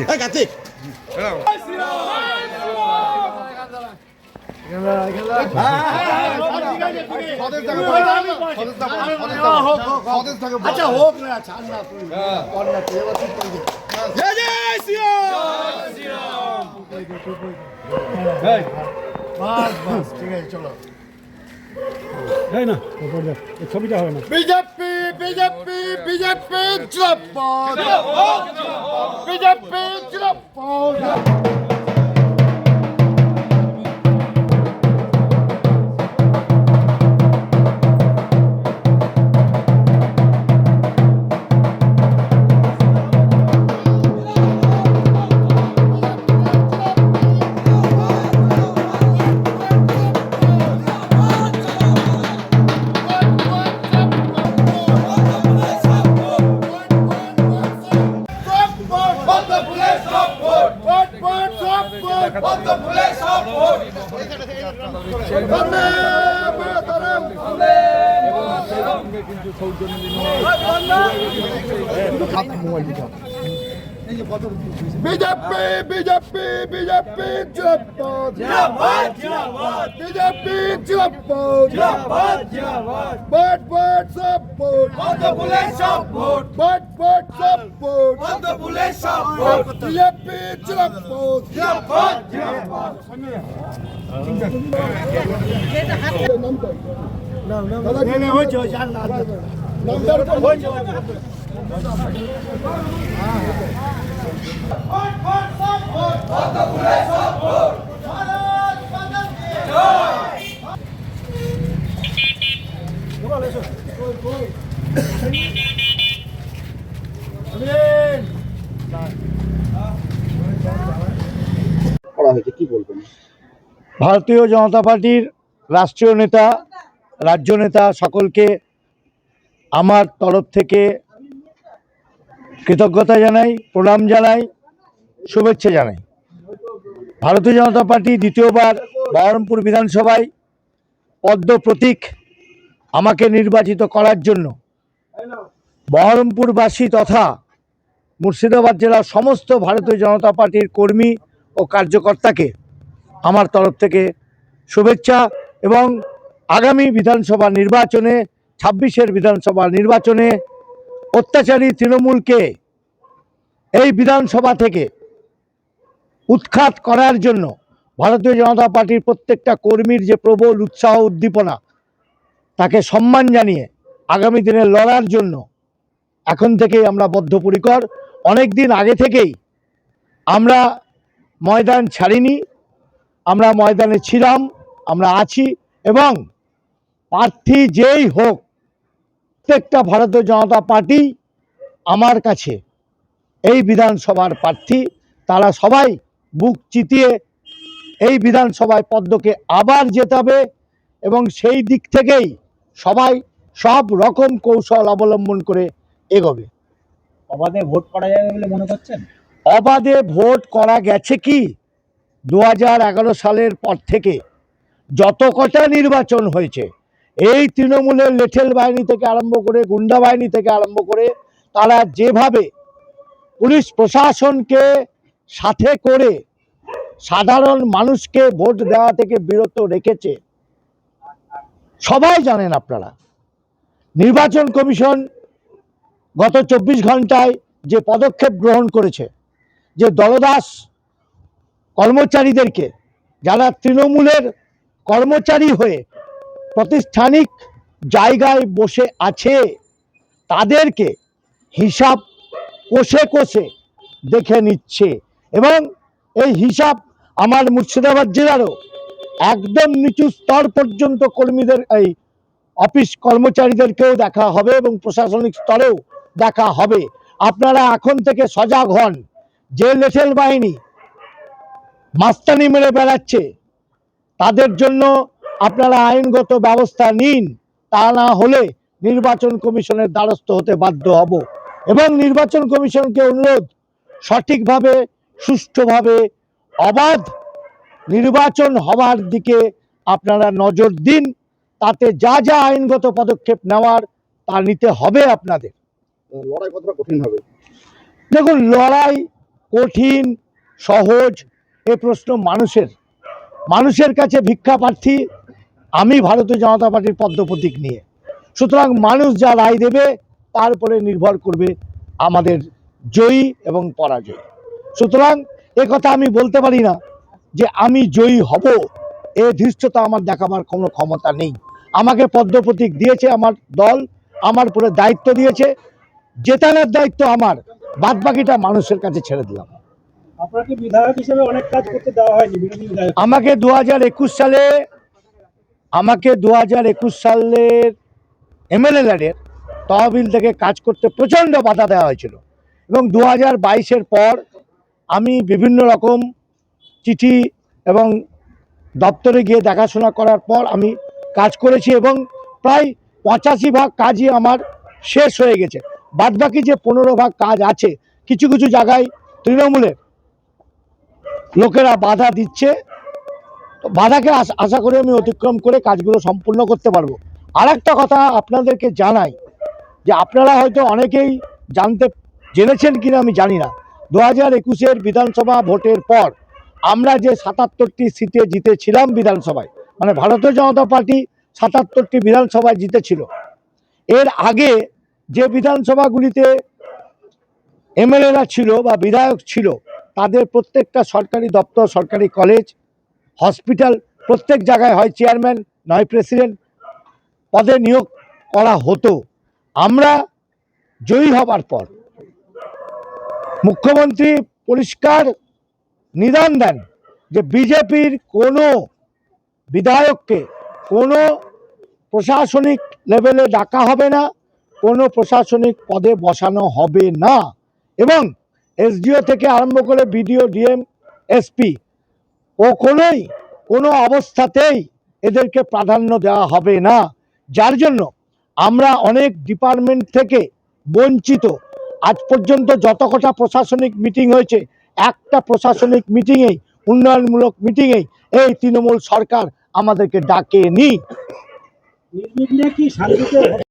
কার্তিক আচ্ছা হোক না ছাড় না তুই জয় জয় শ্রীরাম বাস বাস ঠিক আছে চলো না ছবিটা হবে না। বিজেপি বিজেপি বিজেপি জিন্দাবাদ বিজেপি জিন্দাবাদ বিজেপি বিজেপি বিজেপি জিন্দাবাদ বিজেপি জিন্দাবাদ ভোট ভোট সব ভোট সব ভোট ভোট ভোট সব ভোট সব ভোট বিজেপি জিন্দাবাদ ভারতীয় জনতা পার্টির রাষ্ট্রীয় নেতা রাজ্য নেতা সকলকে আমার তরফ থেকে কৃতজ্ঞতা জানাই, প্রণাম জানাই, শুভেচ্ছা জানাই। ভারতীয় জনতা পার্টি দ্বিতীয়বার বহরমপুর বিধানসভায় পদ্ম প্রতীক আমাকে নির্বাচিত করার জন্য বহরমপুরবাসী তথা মুর্শিদাবাদ জেলার সমস্ত ভারতীয় জনতা পার্টির কর্মী ও কার্যকর্তাকে আমার তরফ থেকে শুভেচ্ছা এবং আগামী বিধানসভা নির্বাচনে 26-এর বিধানসভা নির্বাচনে অত্যাচারী তৃণমূলকে এই বিধানসভা থেকে উৎখাত করার জন্য ভারতীয় জনতা পার্টির প্রত্যেকটা কর্মীর যে প্রবল উৎসাহ উদ্দীপনা তাকে সম্মান জানিয়ে আগামী দিনে লড়ার জন্য এখন থেকেই আমরা বদ্ধপরিকর। অনেক দিন আগে থেকেই আমরা ময়দান ছাড়িনি, আমরা ময়দানে ছিলাম, আমরা আছি এবং প্রার্থী যেই হোক প্রত্যেকটা ভারতীয় জনতা পার্টি আমার কাছে এই বিধানসভার প্রার্থী, তারা সবাই বুক চিতিয়ে এই বিধানসভায় পদ্মকে আবার জেতাবে এবং সেই দিক থেকেই সবাই সব রকম কৌশল অবলম্বন করে এগোবে। অবাধে ভোট করা যাবে বলে মনে করছেন? অবাধে ভোট করা গেছে কি? 2011 সালের পর থেকে যত কটা নির্বাচন হয়েছে এই তৃণমূলের লেঠেল বাহিনী থেকে আরম্ভ করে গুন্ডা বাহিনী থেকে আরম্ভ করে তারা যেভাবে পুলিশ প্রশাসনকে সাথে করে সাধারণ মানুষকে ভোট দেওয়া থেকে বিরত রেখেছে সবাই জানেন আপনারা। নির্বাচন কমিশন গত 24 ঘন্টায় যে পদক্ষেপ গ্রহণ করেছে, যে দলদাস কর্মচারীদেরকে যারা তৃণমূলের কর্মচারী হয়ে প্রাতিষ্ঠানিক জায়গায় বসে আছে তাদেরকে হিসাব কষে কষে দেখে নিচ্ছে এবং এই হিসাব আমার মুর্শিদাবাদ জেলারও একদম নিচু স্তর পর্যন্ত কর্মীদের এই অফিস কর্মচারীদেরকেও দেখা হবে এবং প্রশাসনিক স্তরেও দেখা হবে। আপনারা এখন থেকে সজাগ হন। যে লেঠেল বাহিনী মাস্তানি মেরে বেড়াচ্ছে তাদের জন্য আপনারা আইনগত ব্যবস্থা নিন, তা না হলে নির্বাচন কমিশনের দ্বারস্থ হতে বাধ্য হব এবং নির্বাচন কমিশনকে অনুরোধ সঠিকভাবে সুষ্ঠুভাবে অবাধ নির্বাচন হওয়ার দিকে আপনারা নজর দিন। তাতে যা যা আইনগত পদক্ষেপ নেওয়ার তা নিতে হবে আপনাদের। লড়াই কতটা কঠিন হবে? দেখুন, লড়াই কঠিন সহজ, এ প্রশ্ন মানুষের কাছে ভিক্ষা প্রার্থী আমি ভারতীয় জনতা পার্টির পদ্মপ্রতীক নিয়ে। সুতরাং মানুষ যা রায় দেবে তার উপরে নির্ভর করবে আমাদের জয়ী এবং পরাজয়। সুতরাং কথা আমি বলতে পারি না যে আমি জয়ী হব, এ ধৃষ্টতা আমার দেখাবার কোনো ক্ষমতা নেই। আমাকে পদ্মপ্রতীক দিয়েছে আমার দল, আমার উপরে দায়িত্ব দিয়েছে, জেতানোর দায়িত্ব আমার, বাদবাকিটা মানুষের কাছে ছেড়ে দিলাম। আপনাকে বিধায়ক হিসেবে অনেক কাজ করতে দেওয়া হয়নি, বিরোধী বিধায়ক। আমাকে 2021 সালের এমএলএ ল্যাডের তহবিল থেকে কাজ করতে প্রচণ্ড বাধা দেওয়া হয়েছিল এবং 2022-এর পর আমি বিভিন্ন রকম চিঠি এবং দপ্তরে গিয়ে দেখাশোনা করার পর আমি কাজ করেছি এবং প্রায় 85% কাজই আমার শেষ হয়ে গেছে। বাদবাকি যে 15% কাজ আছে, কিছু কিছু জায়গায় তৃণমূলের লোকেরা বাধা দিচ্ছে, তো বাধাকে আশা করে আমি অতিক্রম করে কাজগুলো সম্পূর্ণ করতে পারবো। আর একটা কথা আপনাদেরকে জানাই যে আপনারা হয়তো অনেকেই জেনেছেন কিনা আমি জানি না, 2021-এর বিধানসভা ভোটের পর আমরা যে 77টি সিটে জিতেছিলাম বিধানসভায়, মানে ভারতীয় জনতা পার্টি 77টি বিধানসভায় জিতেছিল, এর আগে যে বিধানসভাগুলিতে এমএলএরা ছিল বা বিধায়ক ছিল তাদের প্রত্যেকটা সরকারি দপ্তর, সরকারি কলেজ, হসপিটাল, প্রত্যেক জায়গায় হয় চেয়ারম্যান নয় প্রেসিডেন্ট পদে নিয়োগ করা হতো। আমরা জয়ী হবার পর মুখ্যমন্ত্রী পরিষ্কার নিদান দেন যে বিজেপির কোনো বিধায়ককে কোনো প্রশাসনিক লেভেলে ডাকা হবে না, কোনো প্রশাসনিক পদে বসানো হবে না এবং এসডিও থেকে আরম্ভ করে বিডিও, ডিএম, এসপি কোনো অবস্থাতেই এদেরকে প্রাধান্য দেওয়া হবে না। যার জন্য আমরা অনেক ডিপার্টমেন্ট থেকে বঞ্চিত। আজ পর্যন্ত যত কটা প্রশাসনিক মিটিং হয়েছে, একটা প্রশাসনিক মিটিংয়েই, উন্নয়নমূলক মিটিংয়েই এই তৃণমূল সরকার আমাদেরকে ডাকেনি। নির্বিঘ্নে কি শান্তিতে